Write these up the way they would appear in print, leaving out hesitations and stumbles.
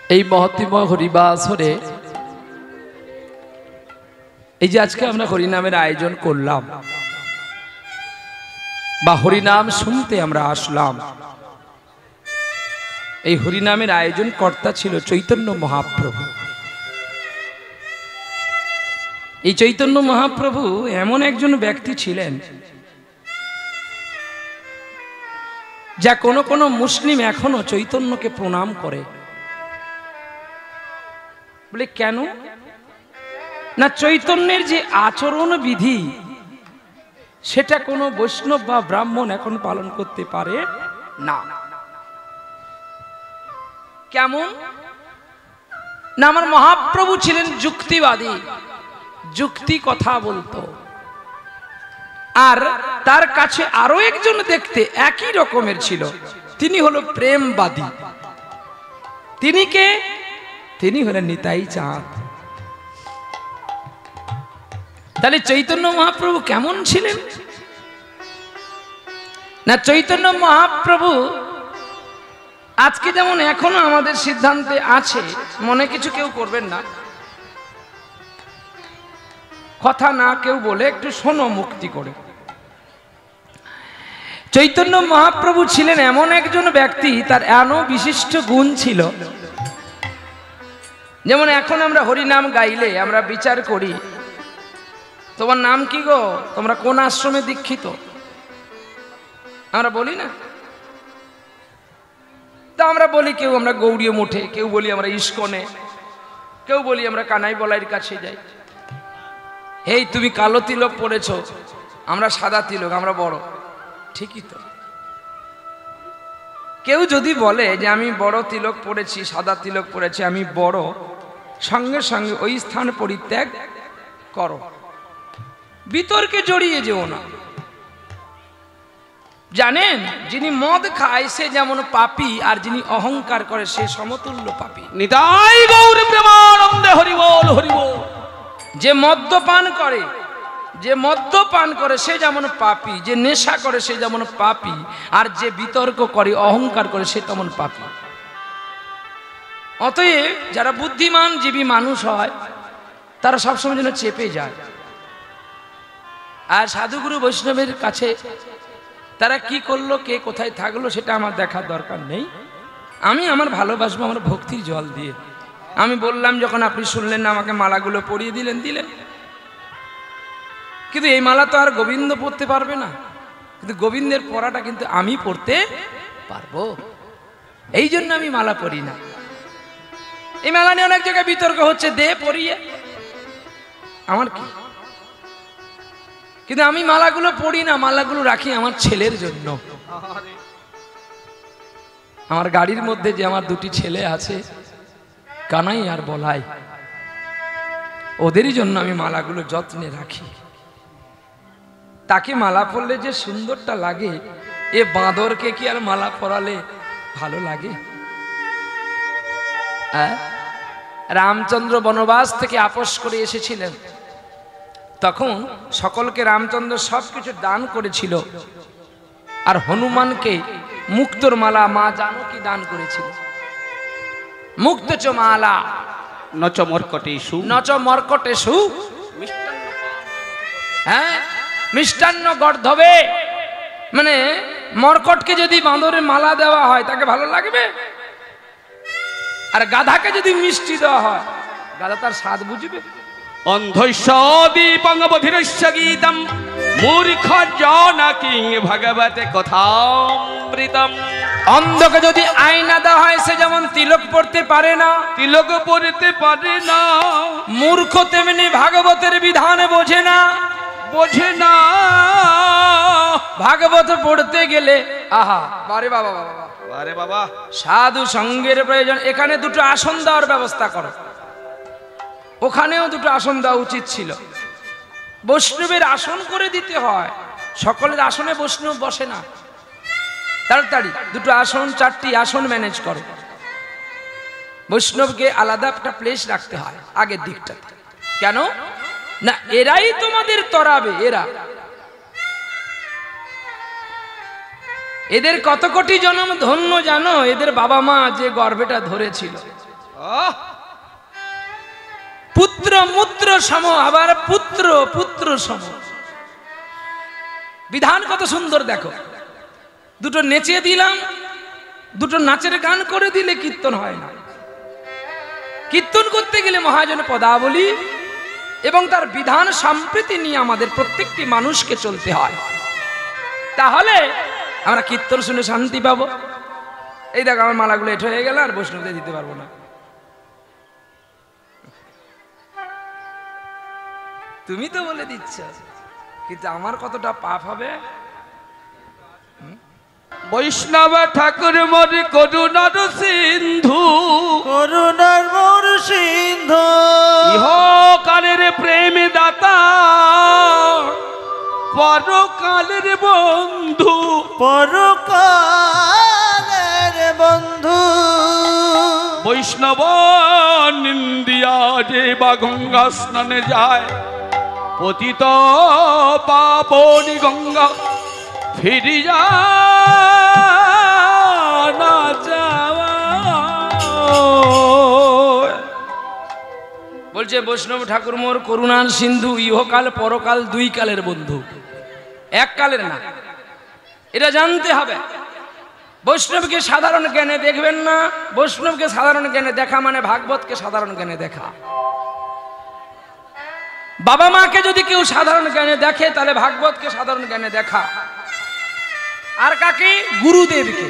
এই মহত্তময় হরিবাসরে এই যে আজকে আমরা হরিনামের আয়োজন করলাম বা হরিনাম শুনতে আমরা আসলাম, এই হরিনামের আয়োজন কর্তা ছিল চৈতন্য মহাপ্রভু। এই চৈতন্য মহাপ্রভু এমন একজন ব্যক্তি ছিলেন যা কোনো কোনো মুসলিম এখনো চৈতন্যকে প্রণাম করে। বলে কেন না, চৈতন্যের যে আচরণ বিধি সেটা কোনো বৈষ্ণব বা ব্রাহ্মণ এখন পালন করতে পারে না। কেমন না, আমার মহাপ্রভু ছিলেন যুক্তিবাদী, যুক্তি কথা বলতো। আর তার কাছে আরো একজন দেখতে একই রকমের ছিল, তিনি হলো প্রেমবাদী। তিনি কে? তিনি হলেন নিতাই চাঁদ। তাহলে চৈতন্য মহাপ্রভু কেমন ছিলেন না, চৈতন্য মহাপ্রভু আজকে যেমন এখনো আমাদের সিদ্ধান্তে আছে, মনে কিছু কেউ করবেন না, কথা না কেউ বলে একটু শোনো মুক্তি করে। চৈতন্য মহাপ্রভু ছিলেন এমন একজন ব্যক্তি, তার এমন বিশিষ্ট গুণ ছিল। যেমন এখন আমরা হরিনাম গাইলে আমরা বিচার করি, তোমার নাম কি গো, তোমরা কোন আশ্রমে দীক্ষিত, আমরা বলি না? তা আমরা বলি, কেউ আমরা গৌড়ীয় মঠে, কেউ বলি আমরা ইস্কনে, কেউ বলি আমরা কানাই বলাইয়ের কাছে যাই। এই তুমি কালো তিলক পড়েছো, আমরা সাদা তিলক, আমরা বড়। ঠিকই তো। কেউ যদি বলে যে আমি বড় তিলক পড়েছি, সাদা তিলক পড়েছি, আমি বড়, সঙ্গে সঙ্গে ওই স্থান পরিত্যাগ করো, বিতর্কে জড়িয়ে যেও না। জানেন, যিনি মদ খায় সে যেমন পাপী, আর যিনি অহংকার করে সে সমতুল্য পাপী। নিতাই গৌর প্রেমানন্দে হরি বল হরি বল। যে মদ্যপান করে, যে মদ্যপান করে সে যেমন পাপী, যে নেশা করে সে যেমন পাপী, আর যে বিতর্ক করে অহংকার করে সে তেমন পাপী। অতএব যারা বুদ্ধিমান জীবী মানুষ হয় তারা সবসময় যেন চেপে যায়। আর সাধুগুরু বৈষ্ণবের কাছে তারা কি করলো, কে কোথায় থাকলো, সেটা আমার দেখার দরকার নেই। আমি আমার ভালোবাসবো আমার ভক্তির জল দিয়ে। আমি বললাম যখন, আপনি শুনলেন না, আমাকে মালাগুলো পরিয়ে দিলেন। কিন্তু এই মালা তো আর গোবিন্দ পড়তে পারবে না, কিন্তু গোবিন্দের পড়াটা কিন্তু আমি পড়তে পারবো। এই জন্য আমি মালা পরি না। এই মালা নিয়ে অনেক জায়গায় বিতর্ক হচ্ছে, দে পরিয়ে, আমার কি? কিন্তু আমি মালাগুলো পড়ি না, মালাগুলো রাখি আমার ছেলের জন্য। আমার গাড়ির মধ্যে যে আমার দুটি ছেলে আছে, কানাই আর বলাই, ওদেরই জন্য আমি মালাগুলো যত্নে রাখি। তাকে মালা পরলে যে সুন্দরটা লাগে, এ বাঁদরকে কি আর মালা পরালে ভালো লাগে? রামচন্দ্র বনবাস থেকে আপোস করে এসেছিলেন, তখন সকলকে রামচন্দ্র সবকিছু দান করেছিল, আর হনুমানকে মুক্তোর মালা মা জানকী দান করেছিল। মুক্ত চ মালা নচ মর্কটেষু, নচ মর্কটেষু, হ্যাঁ, মিষ্টান্ন গর্ধবে। মানে মর্কটকে যদি বাঁদরের মালা দেওয়া হয় তাকে ভালো লাগবে? আর গাধাকে যদি মিষ্টি দেওয়া হয়, গাধা তার স্বাদ বুঝবে? অন্ধৈষ্য দীপঙ্গবধিরস্য গীতম মূর্খ জনকি ভগবতে কথামৃতম। অন্ধকে যদি আয়না দেওয়া হয় সে যেমন তিলক পড়তে পারে না, তিলক পড়তে পারে না। মূর্খ তেমনি ভাগবতের বিধান বোঝে না, বোঝে না। ভাগবত পড়তে গেলে আহা বারে বাবা, আরে বাবা, সাধু সঙ্গের প্রয়োজন। এখানে দুটো আসন দেওয়ার ব্যবস্থা করো, ওখানেও দুটো আসন দেওয়া উচিত ছিল। বৈষ্ণবের আসন করে দিতে হয়, সকলের আসনে বৈষ্ণব বসে না। তাড়াতাড়ি দুটো আসন, 4টি আসন ম্যানেজ করো। বৈষ্ণবকে আলাদা একটা প্লেস রাখতে হয় আগের দিকটাতে। কেন না, এরাই তোমাদের তরাবে। এদের কত কোটি জন্ম ধন্য জানো? এদের বাবা মা যে গর্ভেটা ধরেছিল, পুত্র মূত্র সম, আবার পুত্র পুত্র সম। বিধান কত সুন্দর দেখো, দুটো নেচে দিলাম, দুটো নাচের গান করে দিলে কীর্তন হয় না। কীর্তন করতে গেলে মহাজন পদাবলী এবং তার বিধান সম্প্রীতি নিয়ে আমাদের প্রত্যেকটি মানুষকে চলতে হয়, তাহলে আমরা কীর্তন শুনে শান্তি পাবো। এই দেখো আমার মালাগুলো এঠ হয়ে গেল, আর বৈষ্ণবদের দিতে পারবো না। তুমি তো বলে দিচ্ছ, কিন্তু আমার কতটা পাপ হবে। বৈষ্ণব ঠাকুর মোর করুণার সিন্ধু, করুণার মোর সিন্ধু, ইহকালের প্রেম দাতা, পরকালের বন্ধু, পরকালের বন্ধু। বৈষ্ণব নিন্দিয়া যে বা গঙ্গা স্নানে যায়, পতিত পাবনি গঙ্গা ফিরিয়া না যাওয়া। বলছে বৈষ্ণব ঠাকুর মোর করুণার সিন্ধু, ইহকাল পরকাল দুই কালের বন্ধু, এক কালের না। এটা জানতে হবে। বৈষ্ণবকে সাধারণ জ্ঞানে দেখবেন না। বৈষ্ণবকে সাধারণ জ্ঞানে দেখা মানে ভাগবতকে সাধারণ জ্ঞানে দেখা। বাবা মাকে যদি কেউ সাধারণ জ্ঞানে দেখে তাহলে ভাগবতকে সাধারণ জ্ঞানে দেখা। আর কাকে? গুরুদেবকে।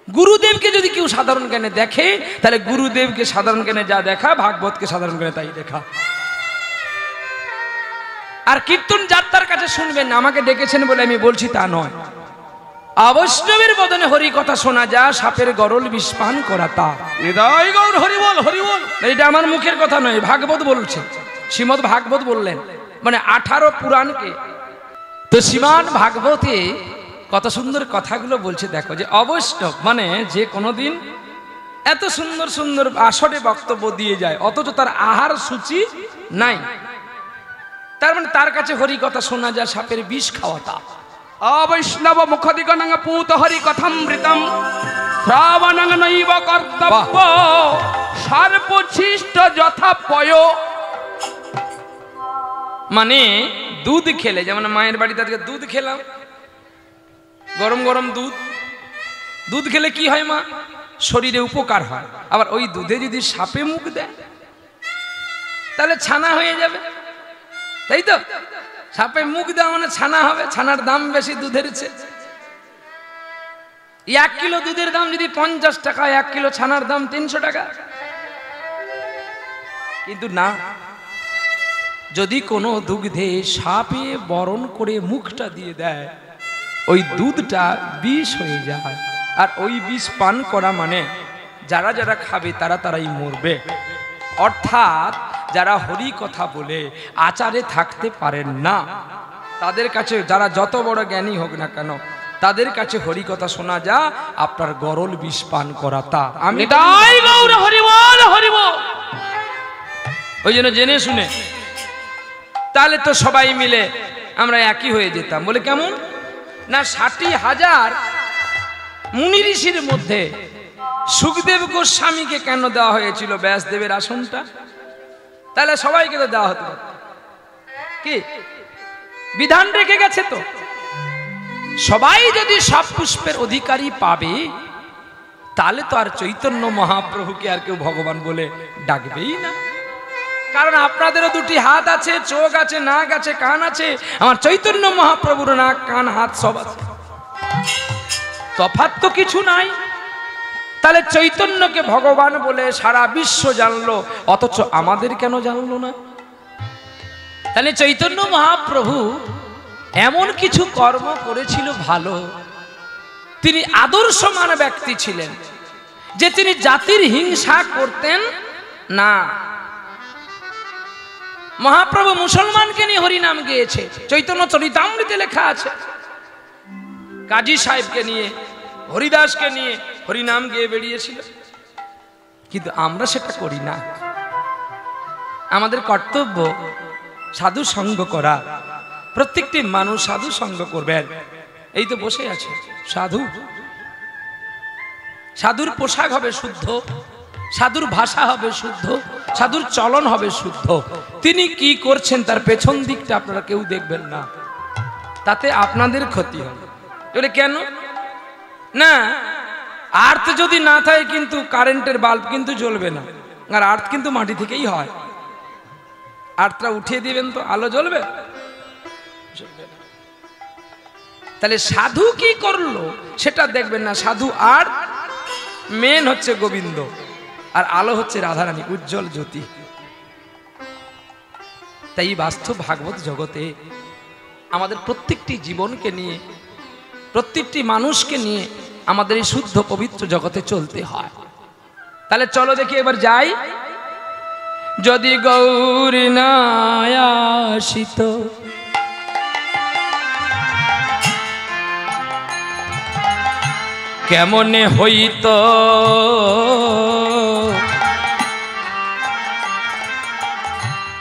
গুরুদেবকে যদি কেউ সাধারণ জ্ঞানে দেখে তাহলে গুরুদেবকে সাধারণ জ্ঞানে যা দেখা, ভাগবতকে সাধারণ জ্ঞানে তাই দেখা। আর কীর্তন যাত্রার কাছে শুনবেন না, আমাকে ডেকেছেন বলে আমি বলছি তা নয়। অবৈষ্ণবের বদনে হরি কথা শোনা যা, সাপের গরল বিষ পান করা তা। নিতাই গৌর হরি বল, হরি বল। এটা আমার মুখের কথা নয়, ভাগবত বলছে। শ্রীমদ ভাগবত বললেন, মানে 18 পুরাণকে। তো শ্রীমান ভাগবতে কত সুন্দর কথাগুলো বলছে দেখো, যে অবৈষ্ণব মানে যে কোনোদিন এত সুন্দর সুন্দর আসরে বক্তব্য দিয়ে যায়, অথচ তার আহার সূচি নাই, তার মানে তার কাছে হরি কথা শোনা যায় সাপের বিষ খাওয়া তা। অবৈষ্ণব মুখদিগণং পূত হরি কথামৃতম, শ্রাবণং নৈব কর্তব্য, সর্বশিষ্ট যথা পয়। মানে দুধ খেলে, যেমন মায়ের বাড়িতে আজকে দুধ খেলাম, গরম গরম দুধ, দুধ খেলে কি হয় মা? শরীরে উপকার হয়। আবার ওই দুধে যদি সাপে মুখ দেয় তাহলে ছানা হয়ে যাবে, তাই তো? সাপে মুখ দেওয়া মানে ছানা হবে, ছানার দাম বেশি দুধের চেয়ে। 1 কিলো দুধের দাম যদি 50 টাকা, 1 কিলো ছানার দাম 300 টাকা। কিন্তু না, যদি কোনো দুগ্ধে সাপে বরণ করে মুখটা দিয়ে দেয়, ওই দুধটা বিষ হয়ে যায়। আর ওই বিষ পান করা মানে যারা যারা খাবে তারা তারাই মরবে। অর্থাৎ যারা হরি কথা বলে আচারে থাকতে পারেন না, তাদের কাছে যারা যত বড় জ্ঞানী হোক না কেন, তাদের কাছে হরি কথা শোনা যা আপনার গরল বিষ পান করা তা। আমি নিতাই গৌর হরি বল, হরি বল। ওই জন্য জেনে শুনে, তাহলে তো সবাই মিলে আমরা একই হয়ে যেতাম। বলে কেমন না, 60,000 মুনি ঋষির মধ্যে সুখদেব গোস্বামীকে কেন দেওয়া হয়েছিল ব্যাসদেবের আসনটা? তাহলে সবাইকে তো দেওয়া হতো। কি বিধান রেখে গেছে তো, সবাই যদি সব পুষ্পের অধিকারী পাবে তাহলে তো আর চৈতন্য মহাপ্রভুকে আর কেউ ভগবান বলে ডাকবেই না। কারণ আপনাদেরও 2টি হাত আছে, চোখ আছে, নাক আছে, কান আছে। আমার চৈতন্য মহাপ্রভুর নাক, কান, হাত সব আছে, তফাৎ তো কিছু নাই। তাহলে চৈতন্যকে ভগবান বলে সারা বিশ্ব জানলো, অথচ আমাদের কেন জানলো না? তাহলে চৈতন্য মহাপ্রভু এমন কিছু কর্ম করেছিল ভালো। তিনি আদর্শমান ব্যক্তি ছিলেন, যে তিনি জাতির হিংসা করতেন না। মহাপ্রভু মুসলমানকে নিয়ে হরিনাম গেয়েছে, চৈতন্য চরিতামৃতে লেখা আছে। কাজী সাহেবকে নিয়ে, হরিদাসকে নিয়ে হরিনাম গেয়ে বেরিয়েছিল। কিন্তু আমরা সেটা করি না। আমাদের কর্তব্য সাধু সঙ্গ করা। প্রত্যেকটি মানুষ সাধু সঙ্গ করবেন। এই তো বসে আছে সাধু, সাধুর পোশাক হবে শুদ্ধ, সাধুর ভাষা হবে শুদ্ধ, সাধুর চলন হবে শুদ্ধ। তিনি কি করছেন তার পেছন দিকটা আপনারা কেউ দেখবেন না, তাতে আপনাদের ক্ষতি হবে। বলে কেন না, আর্থ যদি না থাকে কিন্তু কারেন্টের বাল্ব কিন্তু জ্বলবে না, আর আর্থ কিন্তু মাটি থেকেই হয়। আর্থটা উঠিয়ে দিবেন তো আলো জ্বলবে? তাহলে সাধু কি করলো সেটা দেখবেন না। সাধু আর মেন হচ্ছে গোবিন্দ, আর আলো হচ্ছে রাধারানী, উজ্জ্বল জ্যোতি। তাই বাস্তব ভাগবত জগতে আমাদের প্রত্যেকটি জীবনকে নিয়ে, প্রত্যেকটি মানুষকে নিয়ে আমাদের এই শুদ্ধ পবিত্র জগতে চলতে হয়। তাহলে চলো দেখি এবার যাই। যদি গৌরী না আসিত কেমনে হইত,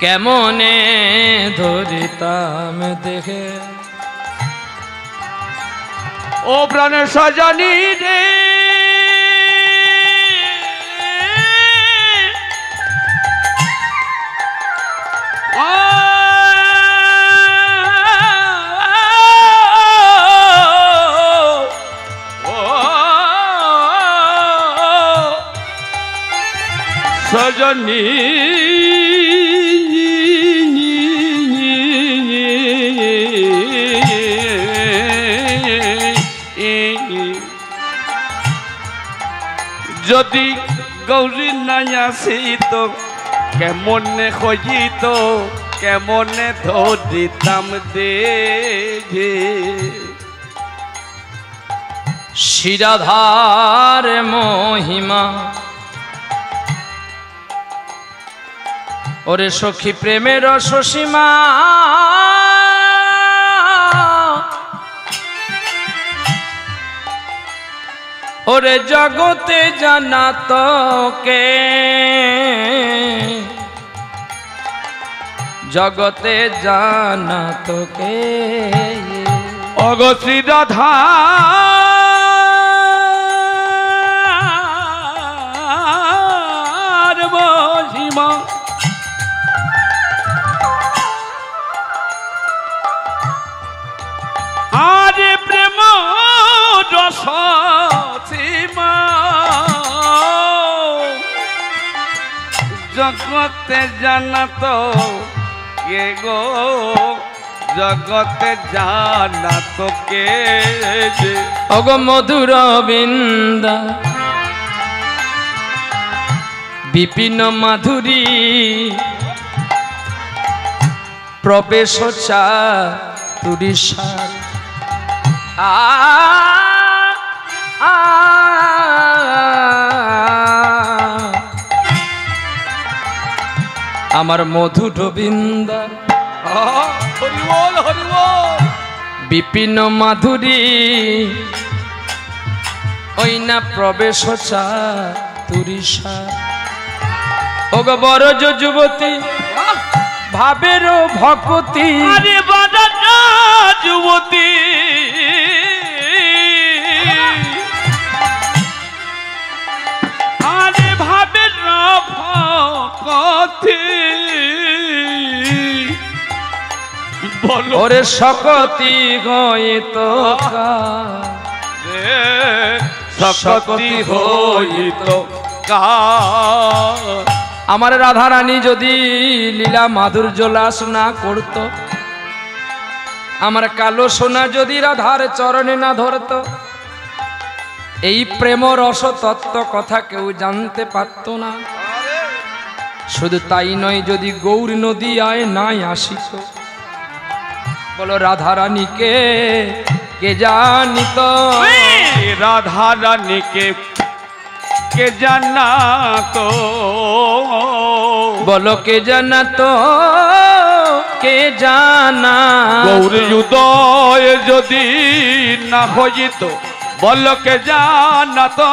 কেমনে ধরিতাম দেখে। ও প্রাণের সজনী রে, সজনী যদি গৌরী নাই আসিত কেমনে হইত, কেমনে ধরিতাম দেখে। শিরাধার মহিমা ওরে সখী প্রেমের সসীমা, ওরে জগতে জানা তোকে, জগতে জানা তোকে। অগশ্রী রাধা মহিমা, আরে প্রেম রস সীমা, জগতে জানাত কে গো, জগতে জানাত কে। অগ মধুর বৃন্দা বিপিন মাধুরী প্রবেশ চাতুরীশা। আমার মধুর বৃন্দা হরিবল হরিবল বিপিন মাধুরী ওই না প্রবেশ চাতুরীশা। ওগ বড় যুবতী ভাবের ভকতি, আরে বাদা যুবতী আরে ভাবের ভকতি, বলো ওরে সকতি হইত সকতি হইত। আমার রাধারানী যদি লীলা মাধুর্য লাস না করত, আমার কালো সোনা যদি রাধার চরণে না ধরত, এই প্রেম রস তত্ত্ব কথা কেউ জানতে পারত না। শুধু তাই নয়, যদি গৌর নদী আয় নাই আসিত, বলো রাধারানীকে কে জানিত, রাধারানীকে কে জানাতো, বলো কে জানাতো, কে জানা। গৌর উদয় যদি না হইত, বলো কে জানাতো,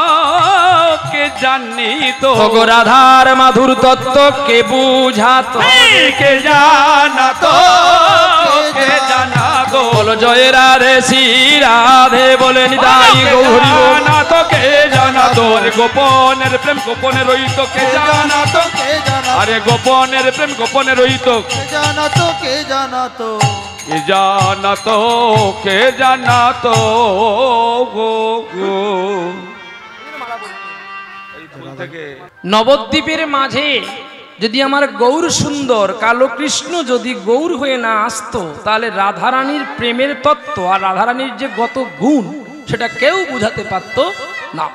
কে জানিতো। গো রাধার মাধুর তত্ত্ব কে বুঝাতো, কে জানাতো, কে জানাতো। বলো জয় রাধে শ্রী রাধে বলে নিতাই গৌরী। জানাতো কে জানাতো আরে গোপনের প্রেম গোপনে রইত কে জানাতো কে জানাতো আরে গোপনের প্রেম গোপনে রইত কে জানাতো কে জানাতো কে জানাতো কে জানাতো গো গো এই ফুল থেকে নবদ্বীপের মাঝে যদি আমার গৌর সুন্দর কালো কৃষ্ণ যদি গৌর হয়ে না আসতো তাহলে রাধারানীর প্রেমের তত্ত্ব আর রাধারানীর যে গত গুণ সেটা কেউ বুঝাতে পারত না।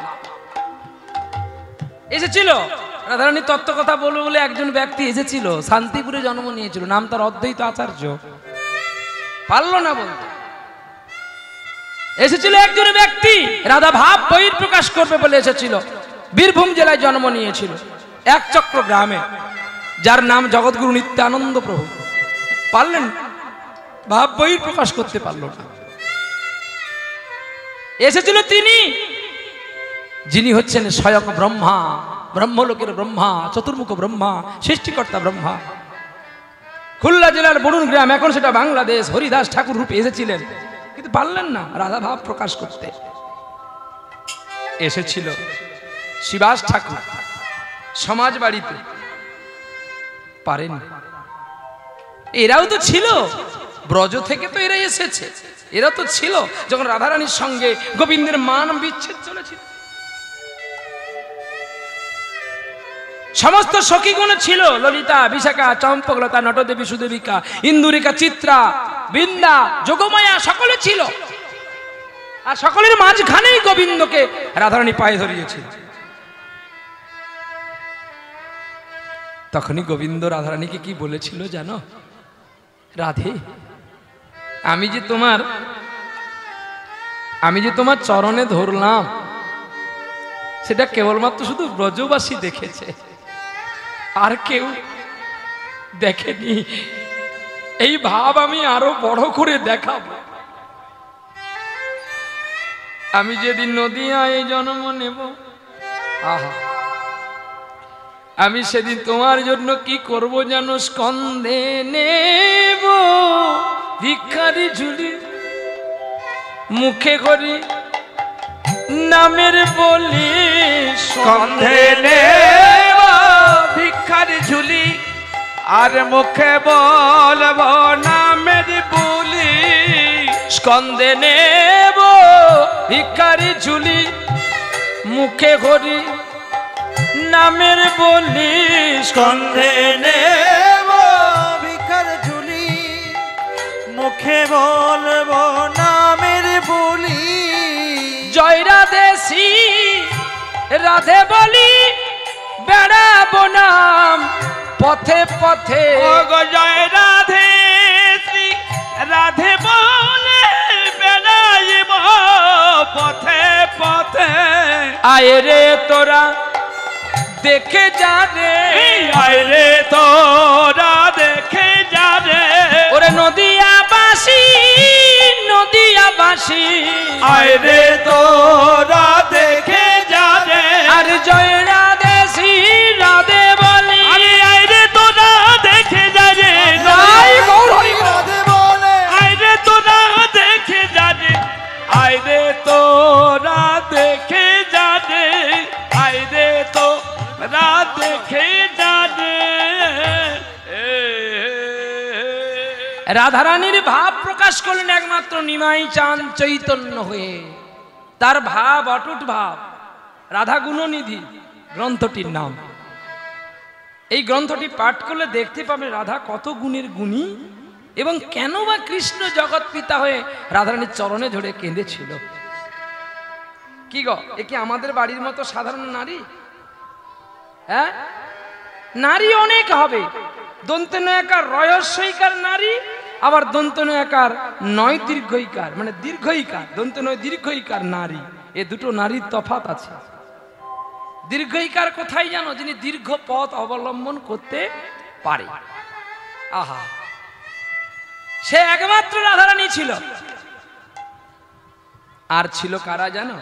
এসেছিল রাধারানীর তত্ত্ব কথা বলবো বলে একজন ব্যক্তি এসেছিল, শান্তিপুরে জন্ম নিয়েছিল, নাম তার অদ্বৈত আচার্য, পারলো না বলতে। এসেছিল একজন ব্যক্তি রাধা ভাব বহিঃপ্রকাশ করবে বলে এসেছিল, বীরভূম জেলায় জন্ম নিয়েছিল, এক চক্র গ্রামে, যার নাম জগৎগুরু নিত্যানন্দ প্রভু। পারলেন ভাব বহিঃপ্রকাশ করতে পারলো না। এসেছিল তিনি যিনি হচ্ছেন স্বয়ং ব্রহ্মা, ব্রহ্মলোকের ব্রহ্মা, চতুর্মুখ ব্রহ্মা, সৃষ্টিকর্তা ব্রহ্মা। খুলনা জেলার বরুণ গ্রাম, এখন সেটা বাংলাদেশ, হরিদাস ঠাকুর রূপে এসেছিলেন, কিন্তু পারলেন না রাধা ভাব প্রকাশ করতে। এসেছিল শিবাস ঠাকুর সমাজ বাড়িতে, পারেন। এরাও তো ছিল ব্রজ থেকে, তো এরাই এসেছে, এরা তো ছিল যখন রাধারানীর সঙ্গে গোবিন্দের মান বিচ্ছেদ চলেছিল। সমস্ত সখীগণ ছিল, ললিতা, বিশাখা, চম্পকলতা, নটদেবী, সুদেবিকা, ইন্দুরিকা, চিত্রা, বৃন্দা, যোগমায়া, সকলে ছিল। আর সকলের মাঝখানেই গোবিন্দকে রাধারানী পায়ে ধরিয়েছিল। তখনই গোবিন্দ রাধারানীকে কি বলেছিল জানো? রাধে, আমি যে তোমার চরণে ধরলাম সেটা কেবলমাত্র শুধু ব্রজবাসী দেখেছে, আর কেউ দেখেনি। এই ভাব আমি আরো বড় করে দেখাবো। আমি যেদিন নদিয়ায় জন্ম নেব, আহা, আমি সেদিন তোমার জন্য কি করব জানো? স্কন্ধে নেব ভিখারি ঝুলি, মুখে করি নামের বলি। স্কন্ধে নেব ভিখারি ঝুলি, আর মুখে বলব নামের বুলি। স্কন্ধে নেব ভিখারি ঝুলি, মুখে করি নামের বলি। স্কন্ধে নেব ভিখার ঝুলি, মুখে বলবো নামের বলি। জয় রাধে শ্রী রাধে বলি, বেড়াবো নাম পথে পথে। ও গো জয় রাধে শ্রী রাধে বলে বেড়াইব পথে পথে। আয় রে তোরা দেখে যা রে, আয় রে তোরা দেখে যা রে। ওরে নদিয়াবাসী, নদিয়াবাসী, আয় রে তোরা দেখে যা রে। আর জয় রাধে শ্রী রাধে বলি। আয় রে তোরা দেখে যা রে। জয় গৌর হরি বল। রাধে বলে আয় রে তোরা দেখে যা রে। আয় রে তোরা দেখে যা রে। আয় রে তোরা দেখে যা রে। রাধারানীর ভাব প্রকাশ করলেন একমাত্র নিমাই চাঁদ চৈতন্য হয়ে। তার ভাব অটুট ভাব, রাধা গুণনিধি গ্রন্থটির নাম। এই গ্রন্থটি পাঠ করলে দেখতে পাবে রাধা কত গুণের গুণী, এবং কেন বা কৃষ্ণ জগৎ পিতা হয়ে রাধারানীর চরণে ধরে কেঁদেছিল। কি গো, এ কি আমাদের বাড়ির মতো সাধারণ নারী? হ্যাঁ, নারী অনেক হবে। দন্তে নয়াকার রহস্যইকার নারী, আবার দন্ত নয়াকার নয় দীর্ঘইকার, মানে দীর্ঘইকার, দন্ত নয় দীর্ঘইকার নারী। এ দুটো নারীর তফাৎ আছে। দীর্ঘইকার কোথায় জানো? যিনি দীর্ঘ পথ অবলম্বন করতে পারে। আহা, সে একমাত্র রাধারানী ছিল। আর ছিল কারা জানো?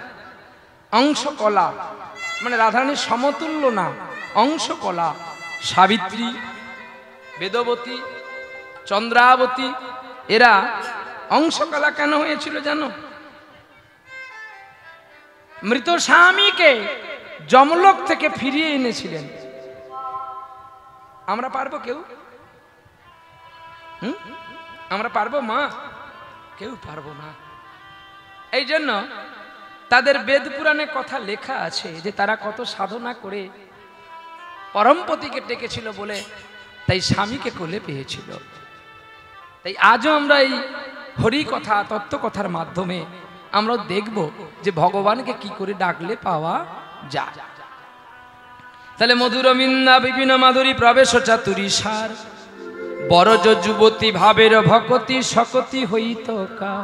অংশকলা, মানে রাধারানীর সমতুল্য না, অংশকলা। সাবিত্রী, বেদবতী, চন্দ্রাবতী, এরা অংশকলা কেন হয়েছিল জানো? মৃত স্বামীকে যমলোক থেকে ফিরিয়ে এনেছিলেন। আমরা পারবো কেউ? আমরা পারবো মা? কেউ পারবো না। এই জন্য তাদের বেদ পুরাণে কথা লেখা আছে যে তারা কত সাধনা করে পরমপতিকে ডেকেছিল বলে তাই স্বামীকে কোলে পেয়েছিল। তাই আজও আমরা এই হরি কথা তত্ত্ব কথার মাধ্যমে আমরা দেখব যে ভগবানকে কি করে ডাকলে পাওয়া যায়। তাহলে মধুর মিন্দা বিভিন্ন মাধুরী প্রবেশ চাতুরী সার বরজ যুবতী ভাবের ভকতি সকতি হইত কা।